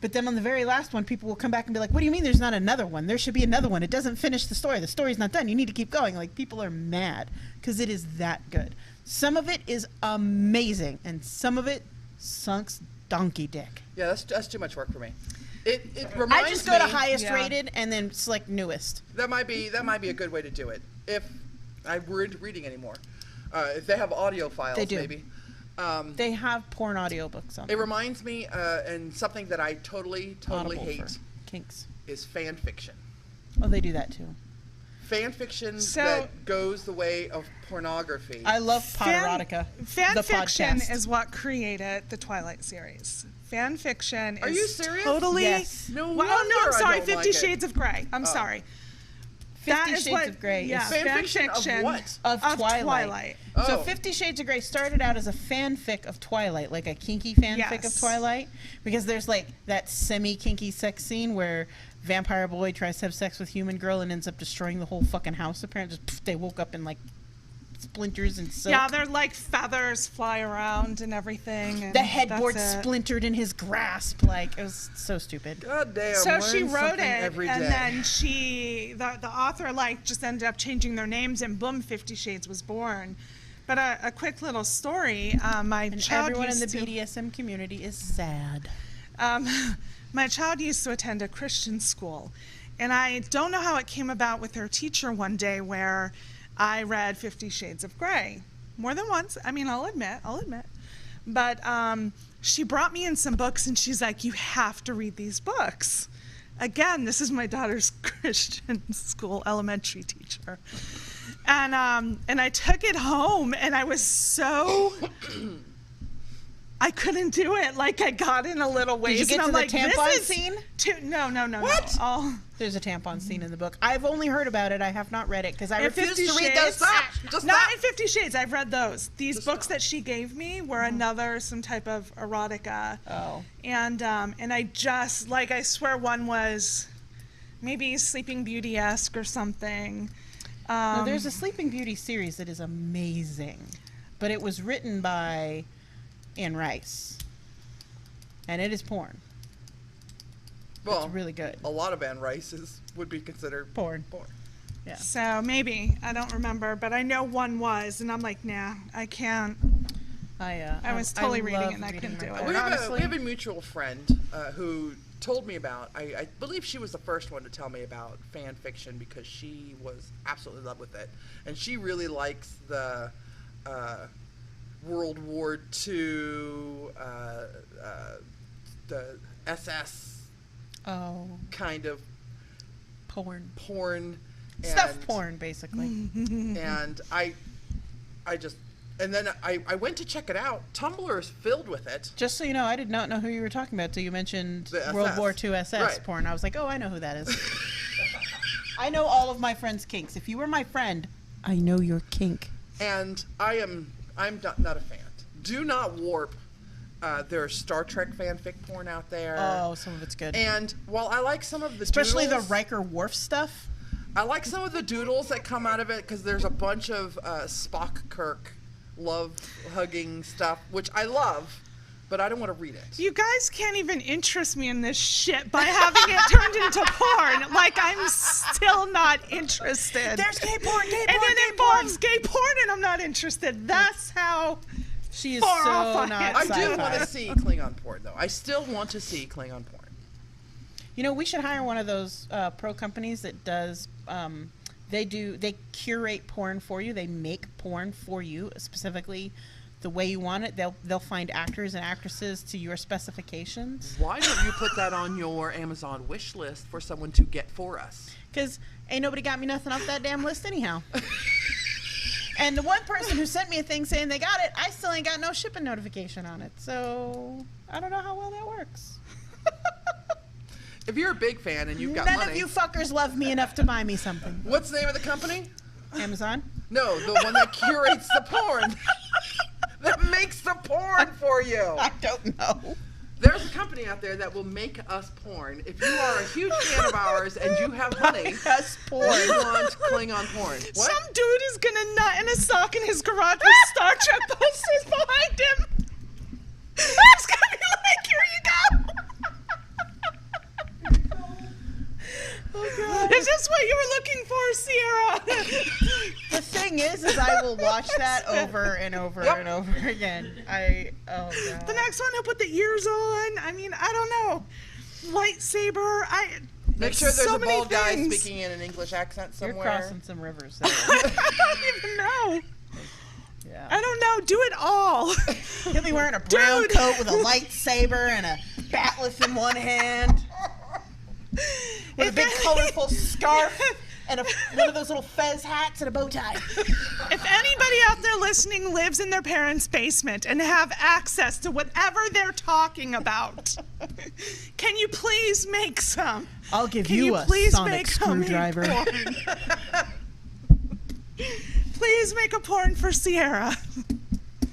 But then on the very last one, people will come back and be like, what do you mean there's not another one? There should be another one. It doesn't finish the story. The story's not done. You need to keep going. Like, people are mad because it is that good. Some of it is amazing, and some of it sunks donkey dick. Yeah, that's too much work for me. It reminds I just me. go to highest Yeah. rated and then select newest. That might be a good way to do it. If I weren't reading anymore, if they have audio files, They do. maybe. They have porn audiobooks on It them. reminds me, and something that I totally Audible hate for kinks. is fan fiction. Oh, they do that too. Fan fiction So- that goes the way of pornography. I love Poderotica. Fan the fiction podcast. is what created the Twilight series. Fan fiction Are is you serious? totally... Yes. No Well, wonder oh, no, I'm I sorry. don't 50 like it. Shades of Grey. I'm sorry. That 50 is Shades what, of Grey yeah, is Fan fiction of what? of Twilight. So Oh. 50 Shades of Grey started out as a fanfic of Twilight, like a kinky fanfic of Yes. Twilight, because there's like that semi-kinky sex scene where vampire boy tries to have sex with human girl and ends up destroying the whole fucking house. Apparently, just they woke up in like splinters and silk. Yeah, they're like feathers fly around and everything. And the headboard that's it. splintered in his grasp. Like, it was so stupid. God damn. So she learn wrote something it, every and day. then the author like just ended up changing their names, and boom, 50 Shades was born. But a quick little story. My And child everyone in used the to, BDSM community is sad. my child used to attend a Christian school, and I don't know how it came about with her teacher one day where I read 50 Shades of Grey more than once. I mean, I'll admit. But she brought me in some books, and she's like, "You have to read these books." Again, this is my daughter's Christian school elementary teacher. And I took it home, and I was so... I couldn't do it. Like, I got in a little ways. Did you get and I'm to the like, tampon this is scene? No. What? No. Oh. There's a tampon scene in the book. I've only heard about it. I have not read it because I In refuse 50 to read Shades? those. Stop! Just Not stop! in 50 Shades. I've read those. These Just books stop. that she gave me were some type of erotica. Oh. And I just, like, I swear one was maybe Sleeping Beauty-esque or something. Now, there's a Sleeping Beauty series that is amazing, but it was written by Anne Rice, and it is porn. Well, It's really good. a lot of Anne Rice's would be considered Porn. Yeah. So maybe. I don't remember. But I know one was. And I'm like, nah, I can't. I was totally reading love it and I couldn't my do it. porn. we have Honestly, a mutual friend who told me about, I believe she was the first one to tell me about fan fiction because she was absolutely in love with it. And she really likes the World War II, the SS oh, kind of porn. porn. Stuff and- porn, basically. And I just, and then I went to check it out. Tumblr is filled with it. Just so you know, I did not know who you were talking about till you mentioned The World SS. War II SS Right. porn. I was like, oh, I know who that is. I know all of my friends' kinks. If you were my friend, I know your kink. And I'm not a fan. Do not warp. There's Star Trek fanfic porn out there. Oh, some of it's good. And while I like some of the Especially doodles, the Riker Worf stuff. I like some of the doodles that come out of it because there's a bunch of Spock Kirk love hugging stuff, which I love, but I don't want to read it. You guys can't even interest me in this shit by having it turned into porn. Like, I'm still not interested. There's gay porn, and it involves gay porn, and I'm not interested. That's how She is far so off I not am. I do sci-fi. want to see Klingon porn, though. I still want to see Klingon porn. You know, we should hire one of those pro companies that does. They curate porn for you. They make porn for you specifically the way you want it. They'll find actors and actresses to your specifications. Why don't you put that on your Amazon wish list for someone to get for us? Because ain't nobody got me nothing off that damn list anyhow. And the one person who sent me a thing saying they got it, I still ain't got no shipping notification on it. So I don't know how well that works. If you're a big fan and you've got None money, of you fuckers love me enough to buy me something. what's the name of the company? Amazon? No, the one that curates the porn. That makes the porn for you. I don't know. There's a company out there that will make us porn. If you are a huge fan of ours and you have money, Us porn. we want Klingon porn. What? some dude is gonna nut in a sock in his garage with Star Trek posters behind him. It's gonna be like, here you go. Oh, God. Is this what you were looking for, Sierra? The thing is I will watch that over and over and over again. Oh, God. The next one, he'll put the ears on. I mean, I don't know. Lightsaber. Make sure there's so a many bald guy things. speaking in an English accent You're somewhere. crossing some rivers there. I don't even know. Yeah. I don't know. Do it all. He'll be wearing a brown Dude. coat with a lightsaber and a bat'leth in one hand. With a big colorful scarf and one of those little fez hats and a bow tie. If anybody out there listening lives in their parents' basement and have access to whatever they're talking about, can you please make some? I'll give Can you you a please sonic make some screwdriver. porn? Please make a porn for Sierra.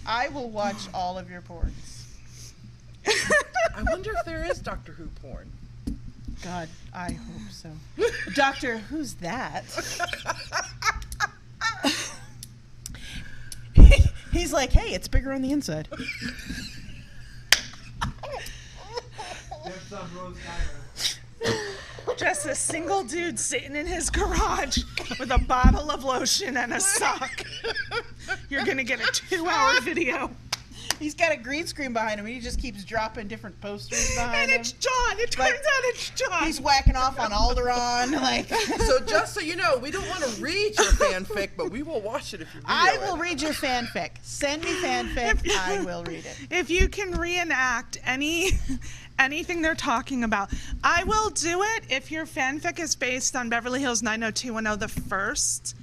I will watch all of your porns. I wonder if there is Doctor Who porn. God, I hope so. Doctor, who's that? He's like, hey, it's bigger on the inside. There's some Rose Diamond. Just a single dude sitting in his garage with a bottle of lotion and a sock. You're going to get a 2-hour video. He's got a green screen behind him, and he just keeps dropping different posters behind And him. it's John. It turns out it's John. He's whacking off on Alderaan. Like, So just so you know, we don't want to read your fanfic, but we will watch it if you I video will it. read your fanfic. Send me fanfic. I will read it. If you can reenact anything they're talking about, I will do it if your fanfic is based on Beverly Hills 90210, the first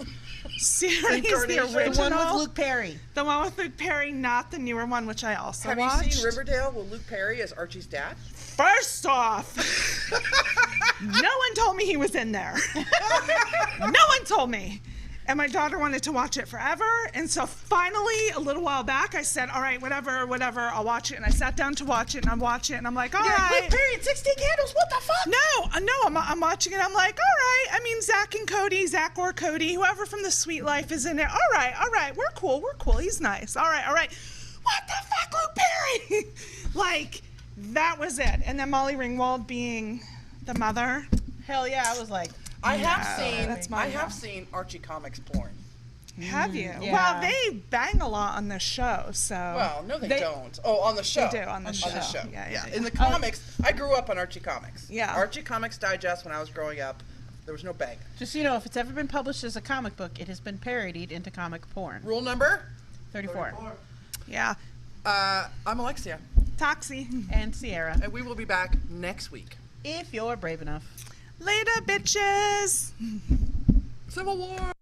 series, the Incarnation. original. The one with Luke Perry. The one with Luke Perry, not the newer one, which I also Have watched. you seen Riverdale with Luke Perry as Archie's dad? First off, no one told me he was in there. No one told me. And my daughter wanted to watch it forever. And so finally, a little while back, I said, all right, whatever, I'll watch it. And I sat down to watch it, and I watch it, and I'm like, all Yeah, right. Luke Perry and 16 Candles. What the fuck? No, I'm watching it. I'm like, all right. I mean, Zach or Cody, whoever from The Sweet Life is in it. All right. We're cool. He's nice. All right. What the fuck, Luke Perry? Like, that was it. And then Molly Ringwald being the mother. Hell yeah, I was like, I that's my have seen Archie comics porn. Have you? yeah. Well, they bang a lot on the show, so. Well, no, they don't. Oh, on the show. They do, on the show. Yeah. In the comics, I grew up on Archie Comics. Yeah. Archie Comics Digest when I was growing up. There was no bang. just so you know, if it's ever been published as a comic book, it has been parodied into comic porn. Rule number? 34. Yeah. I'm Elexia, Toxi. And Sierra. and we will be back next week. If you're brave enough. Later, bitches. Civil War!